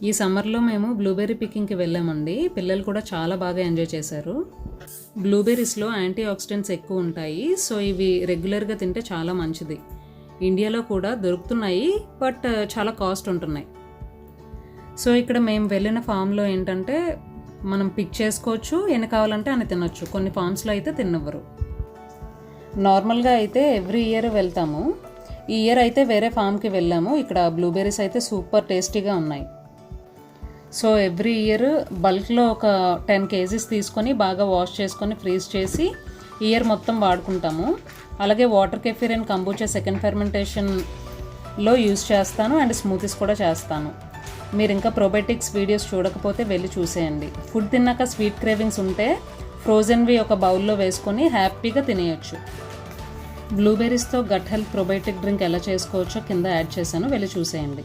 ఈ సమ్మర్లో మేము బ్లూబెర్రీ పికింగ్కి వెళ్ళామండి. పిల్లలు కూడా చాలా బాగా ఎంజాయ్ చేశారు. బ్లూబెర్రీస్లో యాంటీ ఆక్సిడెంట్స్ ఎక్కువ ఉంటాయి. సో ఇవి రెగ్యులర్గా తింటే చాలా మంచిది. ఇండియాలో కూడా దొరుకుతున్నాయి, బట్ చాలా కాస్ట్ ఉంటున్నాయి. సో ఇక్కడ మేము వెళ్ళిన ఫామ్లో ఏంటంటే మనం పిక్ చేసుకోవచ్చు, ఎన్ని కావాలంటే అని తినొచ్చు. కొన్ని ఫామ్స్లో అయితే తినవ్వరు. నార్మల్గా అయితే ఎవ్రీ ఇయర్ వెళ్తాము. ఈ ఇయర్ అయితే వేరే ఫామ్కి వెళ్ళాము. ఇక్కడ బ్లూబెర్రీస్ అయితే సూపర్ టేస్టీగా ఉన్నాయి. సో ఎవ్రీ ఇయర్ బల్క్లో ఒక 10 kgs తీసుకొని బాగా వాష్ చేసుకొని ఫ్రీజ్ చేసి ఇయర్ మొత్తం వాడుకుంటాము. అలాగే water kefir and kombucha second ఫెర్మెంటేషన్లో యూజ్ చేస్తాను అండ్ స్మూతీస్ కూడా చేస్తాను. మీరు ఇంకా ప్రోబయోటిక్స్ వీడియోస్ చూడకపోతే వెళ్ళి చూసేయండి. ఫుడ్ తిన్నాక స్వీట్ క్రేవింగ్స్ ఉంటే ఫ్రోజన్వి ఒక బౌల్లో వేసుకొని హ్యాపీగా తినేయచ్చు. బ్లూబెర్రీస్తో గట్ హెల్త్ ప్రోబయోటిక్ డ్రింక్ ఎలా చేసుకోవచ్చో కింద యాడ్ చేశాను, వెళ్ళి చూసేయండి.